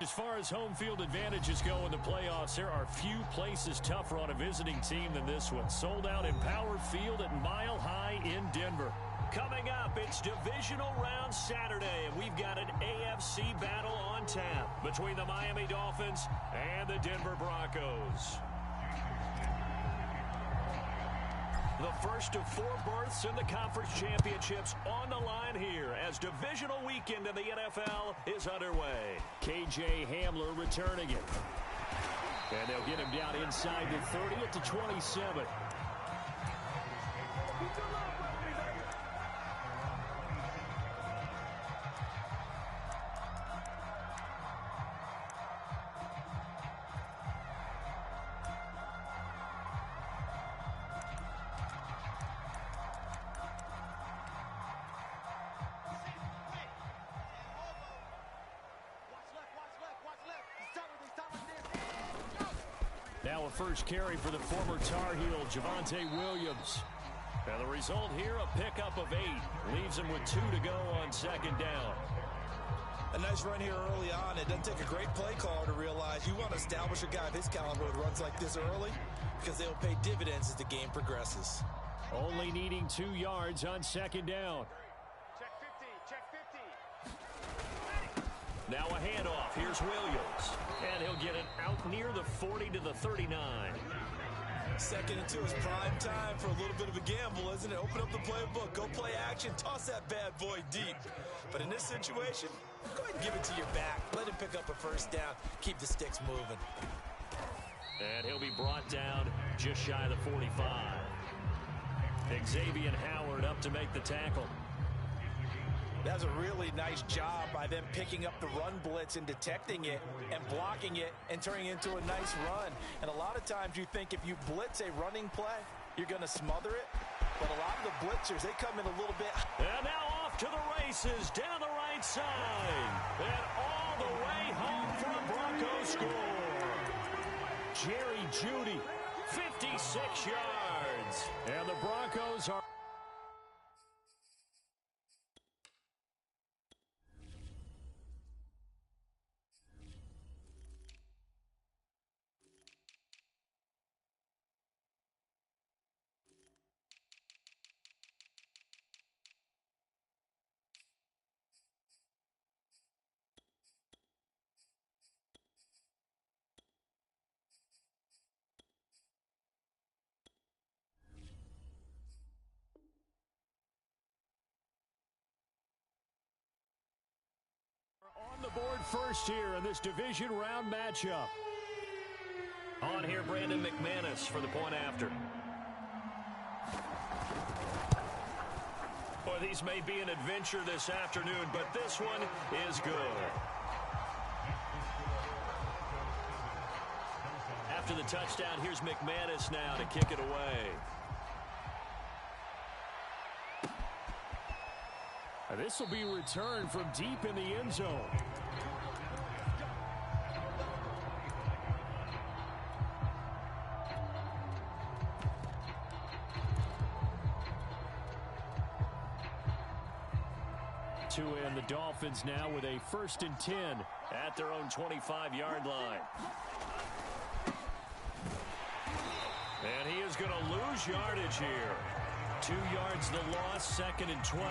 As far as home field advantages go in the playoffs, there are few places tougher on a visiting team than this one. Sold out in Power Field at Mile High in Denver. Coming up, it's Divisional Round Saturday, and we've got an AFC battle on tap between the Miami Dolphins and the Denver Broncos. The first of 4 berths in the conference championships on the line here as divisional weekend in the NFL is underway. KJ Hamler returning it. And they'll get him down inside the 30 at the 27. Now a first carry for the former Tar Heel, Javonte Williams. And the result here, a pickup of 8. Leaves him with 2 to go on second down. A nice run here early on. It doesn't take a great play caller to realize you want to establish a guy of his caliber with runs like this early because they'll pay dividends as the game progresses. Only needing 2 yards on second down. Check 50, check 50. Now a handoff. Here's Williams. And he'll get it out near the 40 to the 39. Second and 2 is prime time for a little bit of a gamble, isn't it? Open up the playbook, go play action, toss that bad boy deep. But in this situation, go ahead and give it to your back. Let him pick up a first down. Keep the sticks moving. And he'll be brought down just shy of the 45. Xavier Howard up to make the tackle. That's a really nice job by them picking up the run blitz and detecting it and blocking it and turning it into a nice run. And a lot of times you think if you blitz a running play, you're going to smother it. But a lot of the blitzers, they come in a little bit. And now off to the races down the right side. And all the way home for a Broncos score. Jerry Jeudy, 56 yards. And the Broncos are... on the board first here in this division round matchup. On here, Brandon McManus for the point after. Boy, these may be an adventure this afternoon, but this one is good. After the touchdown, here's McManus now to kick it away. This will be returned from deep in the end zone. To end the Dolphins now with a 1st and 10 at their own 25-yard line. And he is going to lose yardage here. 2 yards the loss, 2nd and 12.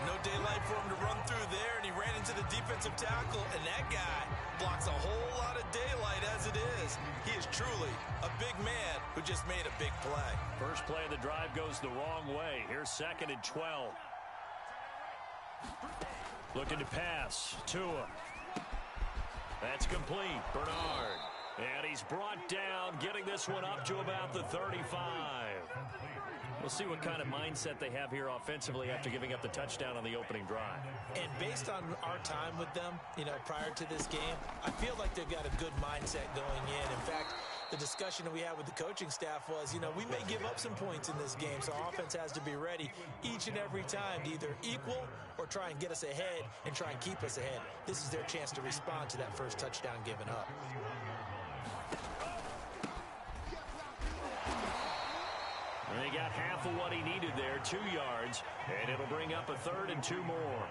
No daylight for him to run through there, and he ran into the defensive tackle, and that guy blocks a whole lot of daylight as it is. He is truly a big man who just made a big play. First play of the drive goes the wrong way. Here's 2nd and 12. Looking to pass. Tua. That's complete. Bernard. And he's brought down, getting this one up to about the 35. We'll see what kind of mindset they have here offensively after giving up the touchdown on the opening drive. And based on our time with them, prior to this game, I feel like they've got a good mindset going in. In fact, the discussion that we had with the coaching staff was, we may give up some points in this game, so offense has to be ready each and every time to either equal or try and get us ahead and try and keep us ahead. This is their chance to respond to that first touchdown given up. And he got half of what he needed there, 2 yards, and it'll bring up a 3rd and 2 more.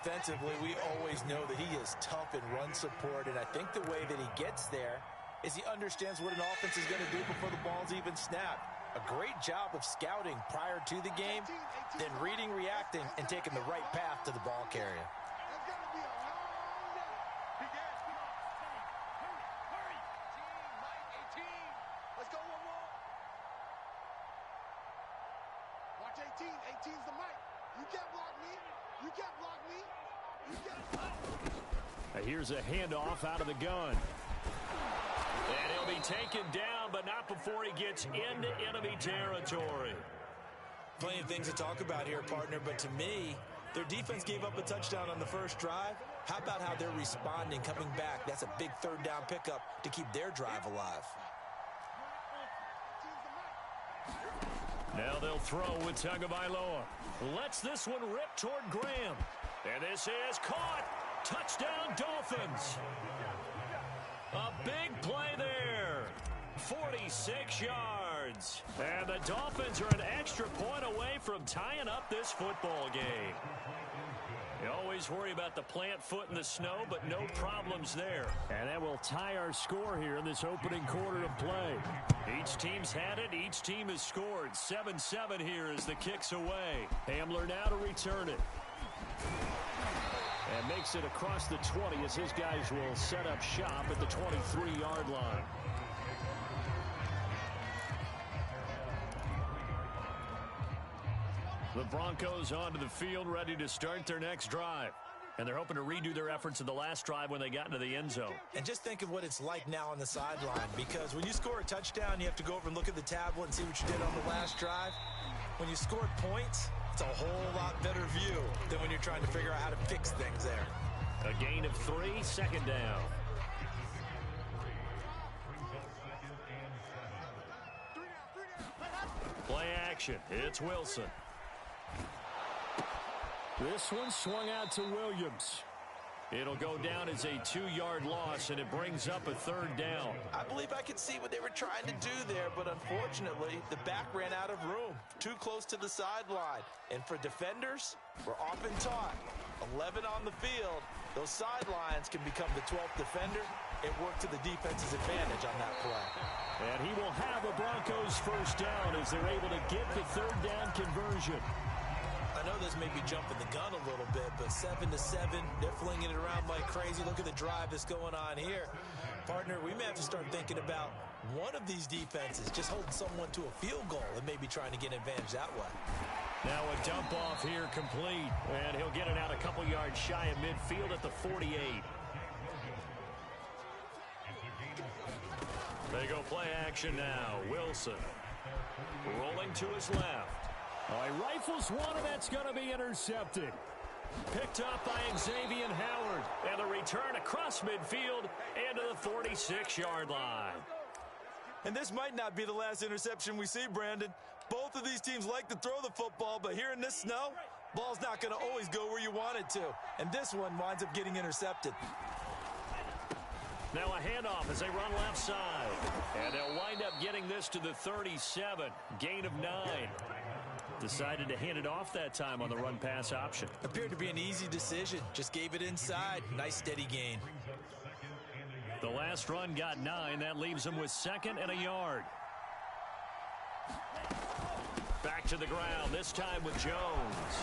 Defensively, we always know that he is tough in run support, and I think the way that he gets there is he understands what an offense is going to do before the ball's even snapped. A great job of scouting prior to the game, then reading, reacting, and taking the right path to the ball carrier. Let's go one more. Watch 18. 18's the mic. You can't block me. You can't block me. You can't. Here's a handoff out of the gun. And he'll be taken down, but not before he gets into enemy territory. Plenty of things to talk about here, partner, but to me, their defense gave up a touchdown on the first drive. How about how they're responding, coming back? That's a big third down pickup to keep their drive alive. Now they'll throw with Tagovailoa. Lets this one rip toward Graham. And this is caught. Touchdown, Dolphins. A big play there. 46 yards. And the Dolphins are an extra point away from tying up this football game. You always worry about the plant foot in the snow, but no problems there. And that will tie our score here in this opening quarter of play. Each team's had it. Each team has scored. 7-7 here as the kick's away. Hamler now to return it. And makes it across the 20 as his guys will set up shop at the 23-yard line. The Broncos onto the field, ready to start their next drive. And they're hoping to redo their efforts in the last drive when they got into the end zone. And just think of what it's like now on the sideline, because when you score a touchdown, you have to go over and look at the tablet and see what you did on the last drive. When you scored points, it's a whole lot better view than when you're trying to figure out how to fix things there. A gain of 3, second down. Play action. It's Wilson. This one swung out to Williams. It'll go down as a 2-yard loss, and it brings up a third down. I believe I could see what they were trying to do there, but unfortunately, the back ran out of room, too close to the sideline. And for defenders, we're often taught, 11 on the field, those sidelines can become the 12th defender. It worked to the defense's advantage on that play. And he will have a Broncos first down as they're able to get the third down conversion. I know this may be jumping the gun a little bit, but 7-7, they're flinging it around like crazy. Look at the drive that's going on here. Partner, we may have to start thinking about one of these defenses just holding someone to a field goal and maybe trying to get an advantage that way. Now a dump off here complete, and he'll get it out a couple yards shy of midfield at the 48. They go play action now. Wilson rolling to his left. Oh, he rifles one, and that's going to be intercepted. Picked up by Xavier Howard. And the return across midfield into the 46-yard line. And this might not be the last interception we see, Brandon. Both of these teams like to throw the football, but here in this snow, ball's not going to always go where you want it to. And this one winds up getting intercepted. Now a handoff as they run left side. And they'll wind up getting this to the 37. Gain of 9. Decided to hand it off that time on the run-pass option. Appeared to be an easy decision. Just gave it inside. Nice steady gain. The last run got 9. That leaves him with 2nd and a yard. Back to the ground, this time with Jones.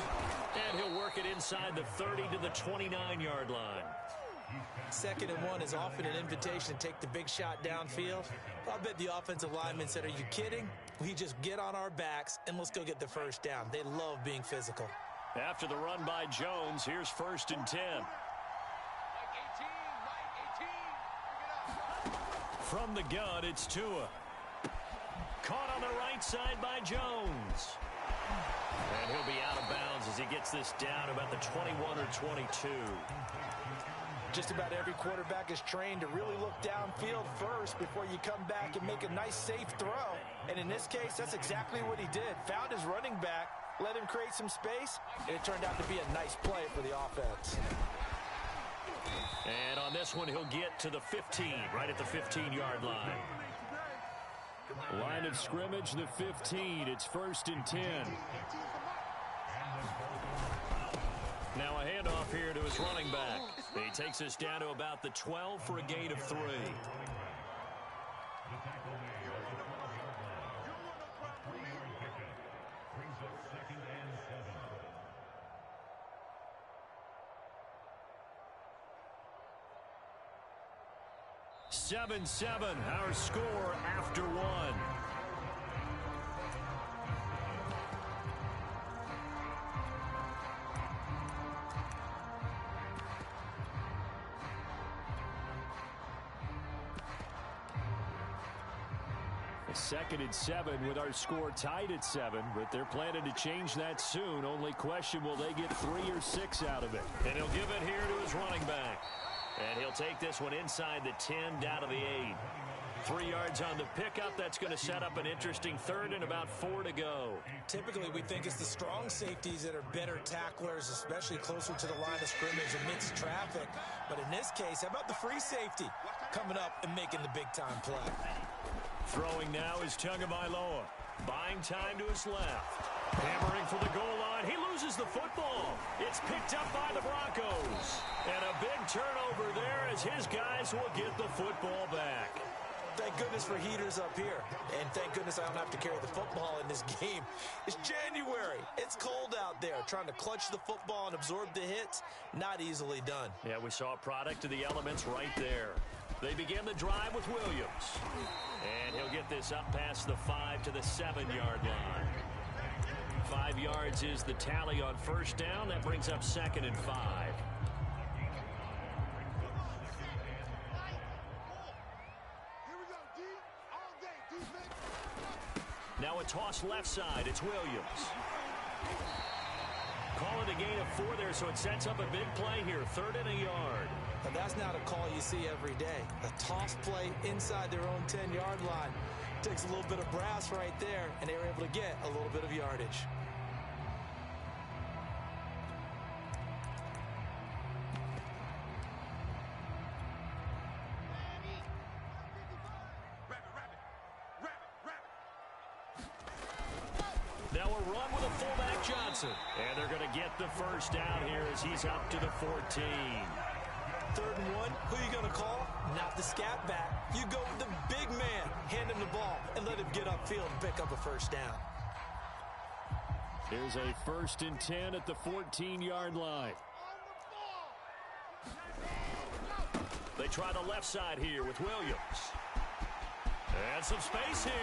And he'll work it inside the 30 to the 29-yard line. 2nd and 1 is often an invitation to take the big shot downfield. I bet the offensive lineman said, are you kidding? We just get on our backs and let's go get the first down. They love being physical. After the run by Jones, here's 1st and 10. From the gun, it's Tua. Caught on the right side by Jones. And he'll be out of bounds as he gets this down about the 21 or 22. Just about every quarterback is trained to really look downfield first before you come back and make a nice, safe throw. And in this case, that's exactly what he did. Found his running back, let him create some space, and it turned out to be a nice play for the offense. And on this one, he'll get to the 15, right at the 15-yard line. Line of scrimmage, the 15. It's 1st and 10. Now a handoff here to his running back. He takes us down to about the 12 for a gain of 3. 7-7, our score after 1. Second and 7 with our score tied at 7, but they're planning to change that soon. Only question, will they get 3 or 6 out of it? And he'll give it here to his running back. And he'll take this one inside the 10, down to the 8. 3 yards on the pickup. That's going to set up an interesting third and about 4 to go. Typically, we think it's the strong safeties that are better tacklers, especially closer to the line of scrimmage amidst traffic. But in this case, how about the free safety coming up and making the big-time play? Throwing now is Tagovailoa. Buying time to his left. Hammering for the goal line. He loses the football. It's picked up by the Broncos. And a big turnover there as his guys will get the football back. Thank goodness for heaters up here. And thank goodness I don't have to carry the football in this game. It's January. It's cold out there. Trying to clutch the football and absorb the hits, not easily done. Yeah, we saw a product of the elements right there. They begin the drive with Williams. And he'll get this up past the 5 to the 7-yard line. 5 yards is the tally on first down. That brings up 2nd and 5. Now a toss left side. It's Williams. Call it a gain of 4 there, so it sets up a big play here. 3rd and a yard. But that's not a call you see every day. A toss play inside their own 10-yard line. Takes a little bit of brass right there, and they were able to get a little bit of yardage. Now a run with a fullback Johnson. And they're going to get the first down here as he's up to the 14. 3rd and 1, who are you going to call? Not the scat back. You go with the big man. Hand him the ball and let him get upfield and pick up a first down. Here's a 1st and 10 at the 14-yard line. They try the left side here with Williams. And some space here.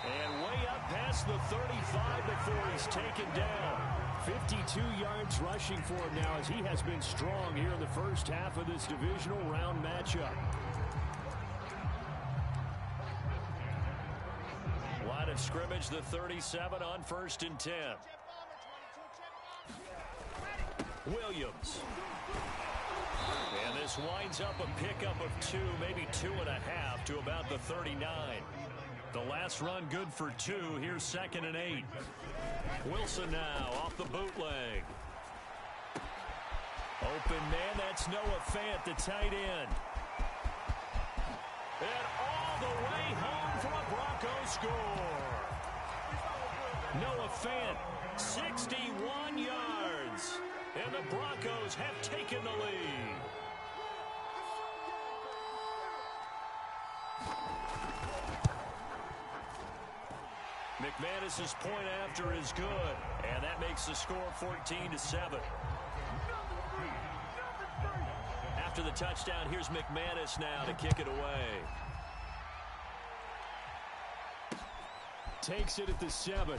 And way up past the 35 before he's taken down. 52 yards rushing for him now as he has been strong here in the first half of this divisional round matchup. Line of scrimmage, the 37 on 1st and 10. Williams. And this winds up a pickup of 2, maybe 2.5 to about the 39. The last run good for 2. Here's 2nd and 8. Wilson now off the bootleg. Open man, that's Noah Fant, the tight end. And all the way home for a Broncos score. Noah Fant, 61 yards. And the Broncos have taken the lead. McManus's point after is good, and that makes the score 14-7. After the touchdown, here's McManus now to kick it away. Takes it at the 7.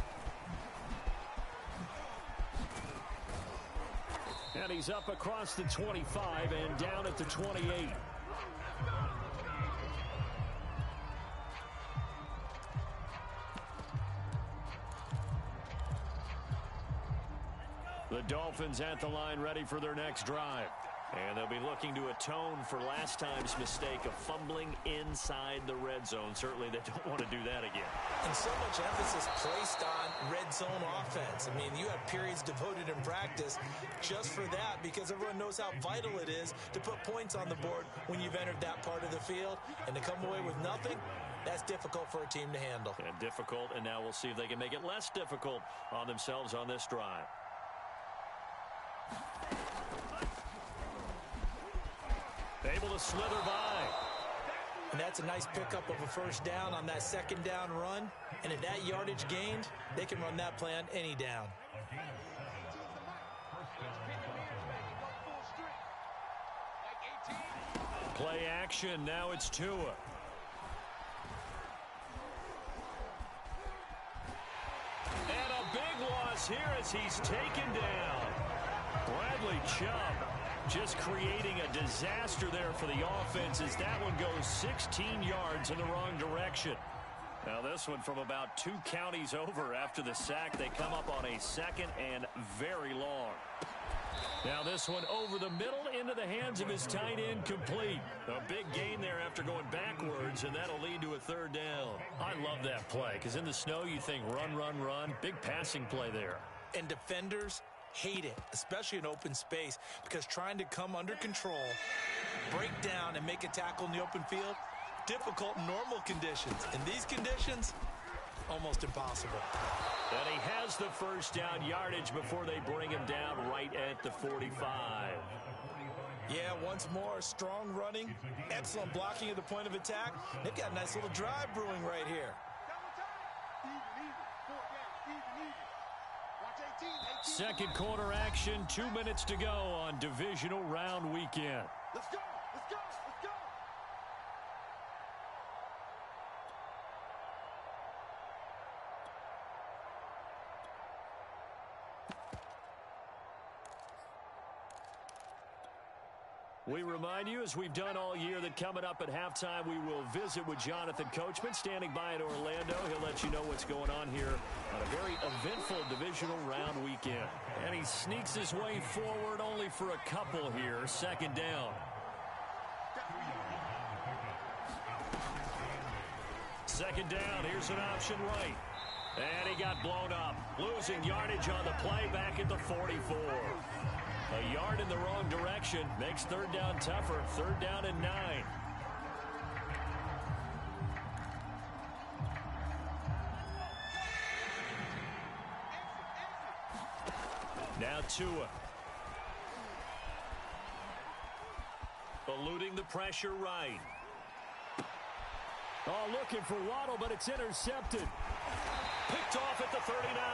And he's up across the 25 and down at the 28. The Dolphins at the line ready for their next drive. And they'll be looking to atone for last time's mistake of fumbling inside the red zone. Certainly they don't want to do that again. And so much emphasis placed on red zone offense. I mean, you have periods devoted in practice just for that because everyone knows how vital it is to put points on the board when you've entered that part of the field. And to come away with nothing, that's difficult for a team to handle. And difficult, and now we'll see if they can make it less difficult on themselves on this drive. Able to slither by. And that's a nice pickup of a first down on that second down run. And at that yardage gained, they can run that play on any down. Play action. Now it's Tua. And a big loss here as he's taken down. Bradley Chubb just creating a disaster there for the offense as that one goes 16 yards in the wrong direction. Now this one from about 2 counties over after the sack. They come up on a second and very long. Now this one over the middle into the hands of his tight end, complete. A big gain there after going backwards, and that'll lead to a third down. I love that play because in the snow you think run, run, run. Big passing play there. And defenders hate it, especially in open space, because trying to come under control, break down, and make a tackle in the open field, difficult in normal conditions. In these conditions, almost impossible. And he has the first down yardage before they bring him down right at the 45. Yeah, once more, strong running, excellent blocking at the point of attack. They've got a nice little drive brewing right here. Second quarter action, 2 minutes to go on divisional round weekend. Let's go! Let's go! Let's go! We remind you, as we've done all year, that coming up at halftime, we will visit with Jonathan Coachman, standing by in Orlando. He'll let you know what's going on here on a very eventful divisional round weekend. And he sneaks his way forward only for a couple here. Second down. Second down. Here's an option right. And he got blown up. Losing yardage on the play back at the 44. A yard in the wrong direction makes third down tougher. Third down and 9. Now Tua. Eluding the pressure right. Oh, looking for Waddle, but it's intercepted. Picked off at the 39.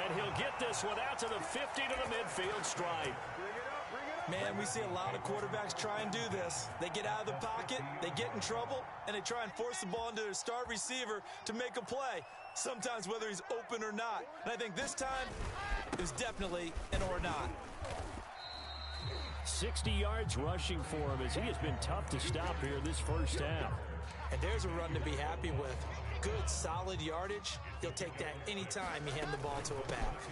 And he'll get this one out to the 50 to the midfield stripe. Man, we see a lot of quarterbacks try and do this. They get out of the pocket, they get in trouble, and they try and force the ball into their star receiver to make a play, sometimes whether he's open or not. And I think this time, it was definitely an or not. 60 yards rushing for him as he has been tough to stop here this first half. And there's a run to be happy with. Good, solid yardage. He'll take that anytime you hand the ball to a back.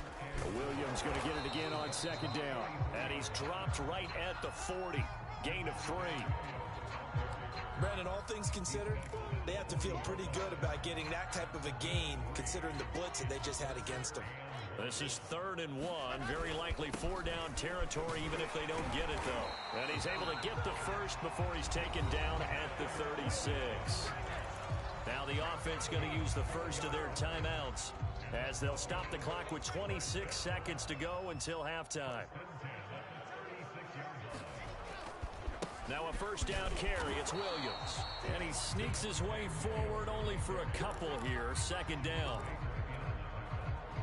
Williams going to get it again on second down. And he's dropped right at the 40. Gain of 3. Brandon, all things considered, they have to feel pretty good about getting that type of a gain, considering the blitz that they just had against them. This is 3rd and 1. Very likely 4-down territory, even if they don't get it, though. And he's able to get the first before he's taken down at the 36. Now the offense going to use the first of their timeouts as they'll stop the clock with 26 seconds to go until halftime. Now a first down carry. It's Williams. And he sneaks his way forward only for a couple here. Second down.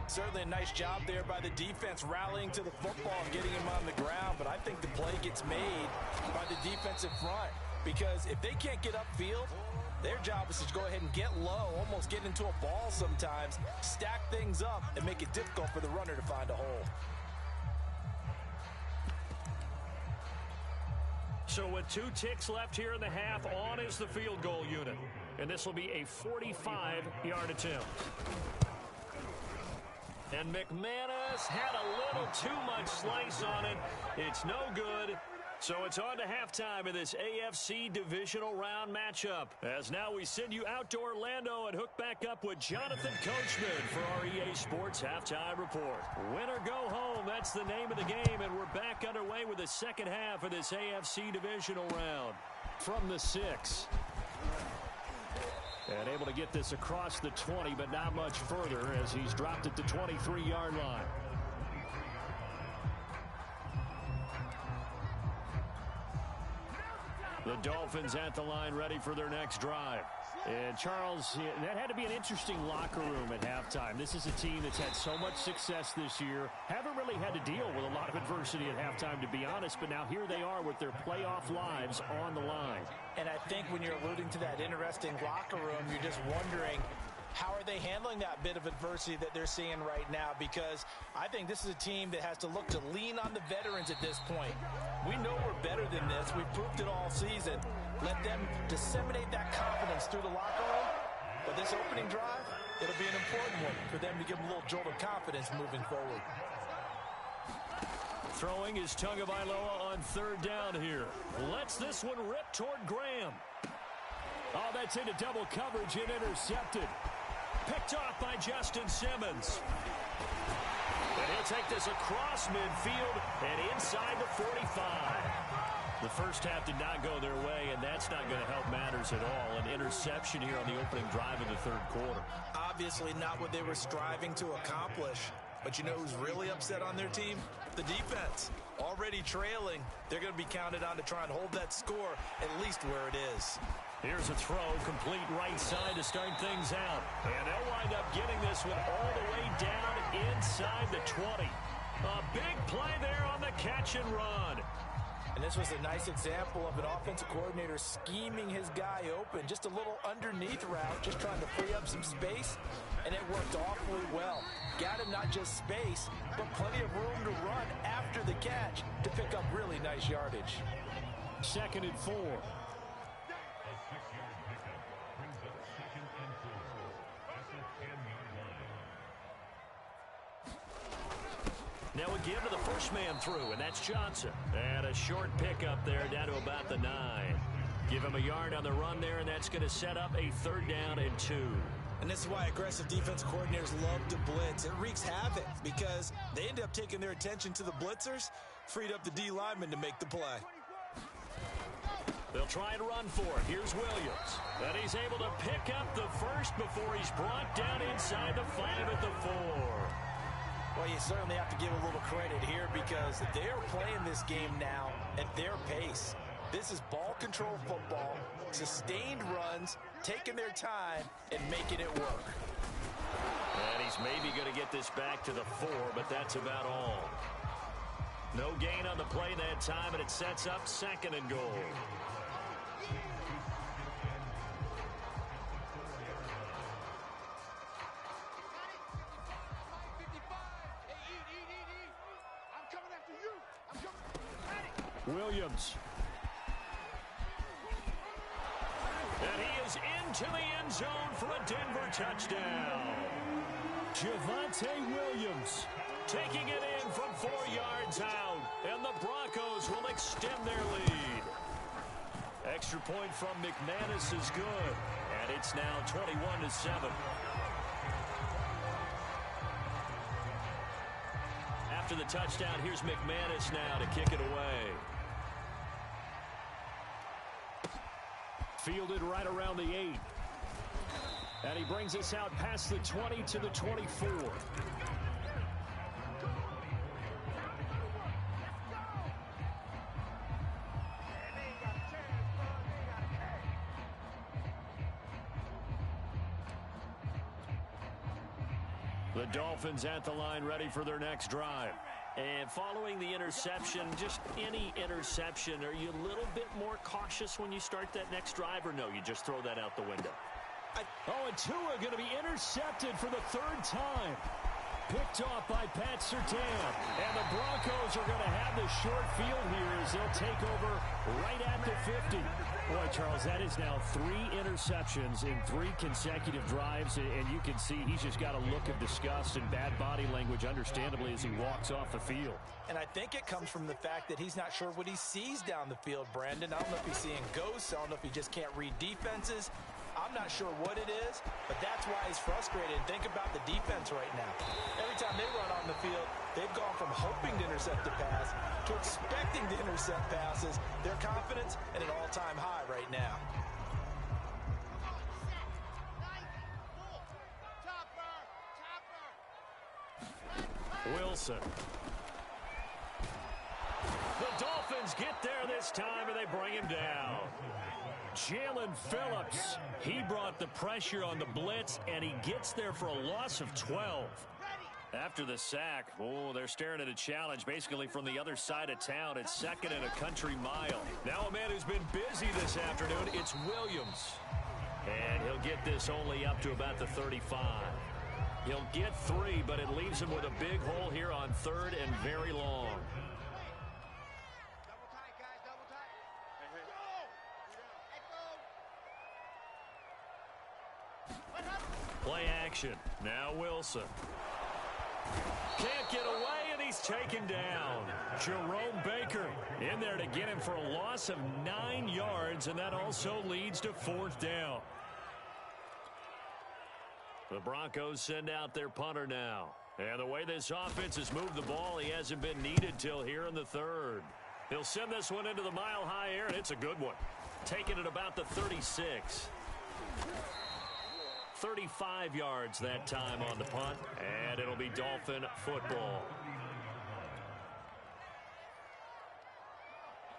Certainly a nice job there by the defense rallying to the football and getting him on the ground. But I think the play gets made by the defensive front. Because if they can't get upfield, their job is to go ahead and get low, almost get into a ball sometimes, stack things up, and make it difficult for the runner to find a hole. So with 2 ticks left here in the half, on is the field goal unit. And this will be a 45-yard attempt. And McManus had a little too much slice on it. It's no good. So it's on to halftime of this AFC divisional round matchup. As now we send you out to Orlando and hook back up with Jonathan Coachman for our EA Sports Halftime Report. Win or go home, that's the name of the game, and we're back underway with the second half of this AFC divisional round. From the 6. And able to get this across the 20, but not much further as he's dropped it to 23-yard line. The Dolphins at the line ready for their next drive. And Charles, that had to be an interesting locker room at halftime. This is a team that's had so much success this year. Haven't really had to deal with a lot of adversity at halftime, to be honest. But now here they are with their playoff lives on the line. And I think when you're alluding to that interesting locker room, you're just wondering, how are they handling that bit of adversity that they're seeing right now? Because I think this is a team that has to look to lean on the veterans at this point. We know we're better than this. We've proved it all season. Let them disseminate that confidence through the locker room. But this opening drive, it'll be an important one for them to give them a little jolt of confidence moving forward. Throwing is Tagovailoa on third down here. Lets this one rip toward Graham. Oh, that's into double coverage and intercepted. Picked off by Justin Simmons. And he'll take this across midfield and inside the 45. The first half did not go their way, and that's not going to help matters at all. An interception here on the opening drive of the third quarter. Obviously not what they were striving to accomplish. But you know who's really upset on their team? The defense. Already trailing, they're going to be counted on to try and hold that score at least where it is. Here's a throw, complete right side to start things out. And they'll wind up getting this one all the way down inside the 20. A big play there on the catch and run. And this was a nice example of an offensive coordinator scheming his guy open. Just a little underneath route, just trying to free up some space. And it worked awfully well. Got him not just space, but plenty of room to run after the catch to pick up really nice yardage. 2nd and 4. Now again to the first man through, and that's Johnson. And a short pickup there down to about the 9. Give him a yard on the run there, and that's going to set up a 3rd down and 2. And this is why aggressive defense coordinators love to blitz. It wreaks havoc because they end up taking their attention to the blitzers, freed up the D lineman to make the play. They'll try and run for it. Here's Williams. And he's able to pick up the first before he's brought down inside the 5 at the 4. Well, you certainly have to give a little credit here because they're playing this game now at their pace. This is ball control football, sustained runs, taking their time, and making it work. And he's maybe going to get this back to the 4, but that's about all. No gain on the play that time, and it sets up 2nd and goal. Williams. And he is into the end zone for a Denver touchdown. Javonte Williams taking it in from 4 yards out. And the Broncos will extend their lead. Extra point from McManus is good. And it's now 21-7. After the touchdown, here's McManus now to kick it away. Fielded right around the 8. And he brings us out past the 20 to the 24. The Dolphins at the line ready for their next drive. And following the interception, just any interception, are you a little bit more cautious when you start that next drive, or no, you just throw that out the window? And Tua going to be intercepted for the 3rd time. Picked off by Pat Surtain. And the Broncos are going to have the short field here as they'll take over right at the 50. Boy, Charles, that is now 3 interceptions in 3 consecutive drives, and you can see he's just got a look of disgust and bad body language, understandably, as he walks off the field. And I think it comes from the fact that he's not sure what he sees down the field, Brandon. I don't know if he's seeing ghosts. I don't know if he just can't read defenses. I'm not sure what it is, but that's why he's frustrated. And think about the defense right now. Every time they run on the field, they've gone from hoping to intercept the pass to expecting to intercept passes. Their confidence at an all-time high right now. Wilson. The Dolphins Dolphins get there this time, and they bring him down. Jalen Phillips, he brought the pressure on the blitz, and he gets there for a loss of 12. After the sack, they're staring at a challenge basically from the other side of town. It's second and a country mile. Now a man who's been busy this afternoon, it's Williams. And he'll get this only up to about the 35. He'll get 3, but it leaves him with a big hole here on third and very long. Double tight, guys, double tight. Go! Play action. Now Wilson. Can't get away, and he's taken down. Jerome Baker in there to get him for a loss of 9 yards, and that also leads to 4th down. The Broncos send out their punter now. And the way this offense has moved the ball, he hasn't been needed till here in the 3rd. He'll send this one into the mile-high air, and it's a good one. Taking it about the 36. 35 yards that time on the punt, and it'll be Dolphin football.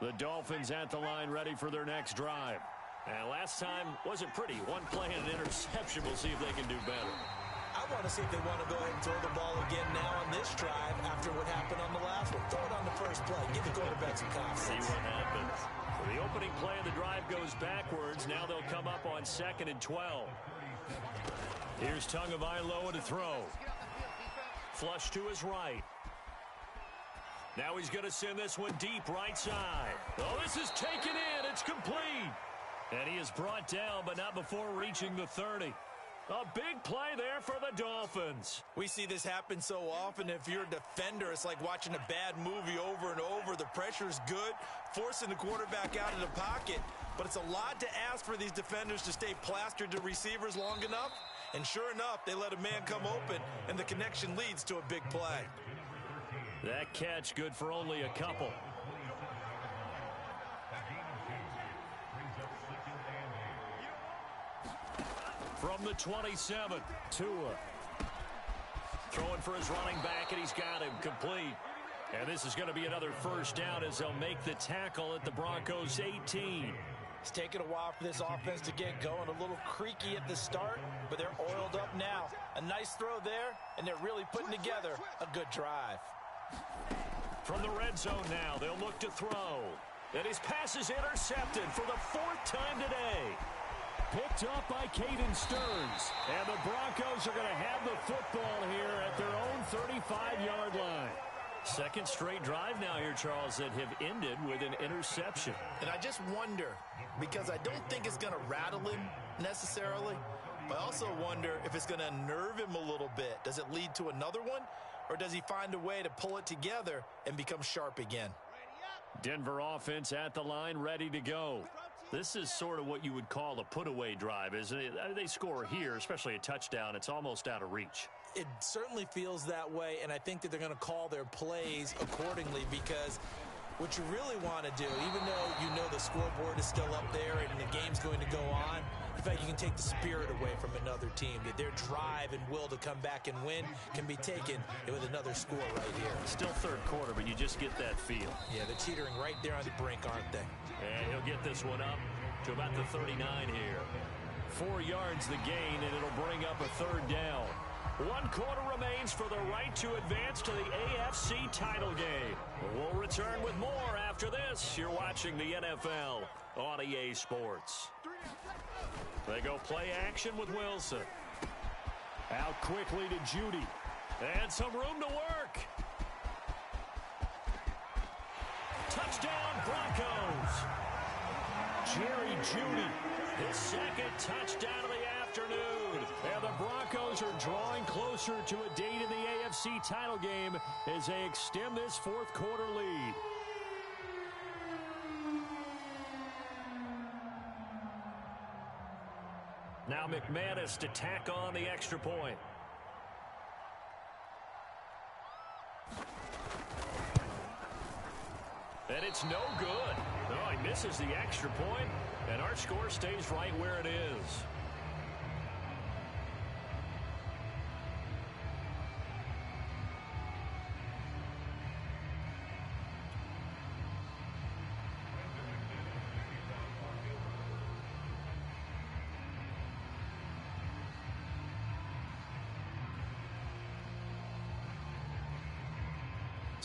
The Dolphins at the line ready for their next drive. And last time wasn't pretty. One play and an interception. We'll see if they can do better. I want to see if they want to go ahead and throw the ball again now on this drive after what happened on the last one. Throw it on the first play. Give the quarterback some confidence. See what happens. So the opening play of the drive goes backwards. Now they'll come up on 2nd and 12. Here's Tagovailoa to throw. Flush to his right. Now he's going to send this one deep right side. Oh, this is taken in. It's complete. And he is brought down, but not before reaching the 30. A big play there for the Dolphins. We see this happen so often. If you're a defender, it's like watching a bad movie over and over. The pressure's good, forcing the quarterback out of the pocket. But it's a lot to ask for these defenders to stay plastered to receivers long enough. And sure enough, they let a man come open, and the connection leads to a big play. That catch good for only a couple. From the 27, Tua. Throwing for his running back, and he's got him complete. And this is going to be another 1st down as they'll make the tackle at the Broncos 18. It's taken a while for this offense to get going. A little creaky at the start, but they're oiled up now. A nice throw there, and they're really putting together a good drive. From the red zone now, they'll look to throw. And his pass is intercepted for the 4th time today. Picked up by Caden Stearns. And the Broncos are going to have the football here at their own 35-yard line. Second straight drive now here, Charles, that have ended with an interception. And I just wonder, because I don't think it's going to rattle him necessarily, but I also wonder if it's going to unnerve him a little bit. Does it lead to another one, or does he find a way to pull it together and become sharp again? Denver offense at the line, ready to go. This is sort of what you would call a put-away drive, isn't it? They score here, especially a touchdown. It's almost out of reach. It certainly feels that way, and I think that they're going to call their plays accordingly, because what you really want to do, even though you know the scoreboard is still up there and the game's going to go on, in fact, you can take the spirit away from another team. That their drive and will to come back and win can be taken with another score right here. Still 3rd quarter, but you just get that feel. Yeah, they're teetering right there on the brink, aren't they? And he'll get this one up to about the 39 here. 4 yards the gain, and it'll bring up a 3rd down. 1 quarter remains for the right to advance to the AFC title game. We'll return with more after this. You're watching the NFL on EA Sports. They go play action with Wilson. Out quickly to Judy. And some room to work. Touchdown, Broncos. Jerry Judy, his 2nd touchdown of the afternoon. And the Broncos are drawing closer to a date in the AFC title game as they extend this 4th quarter lead. Now McManus to tack on the extra point. And it's no good. Oh, he misses the extra point, and our score stays right where it is.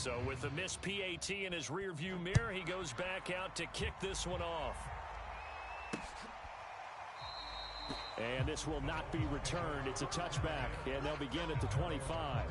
So with the missed PAT in his rearview mirror, he goes back out to kick this one off. And this will not be returned. It's a touchback, and they'll begin at the 25.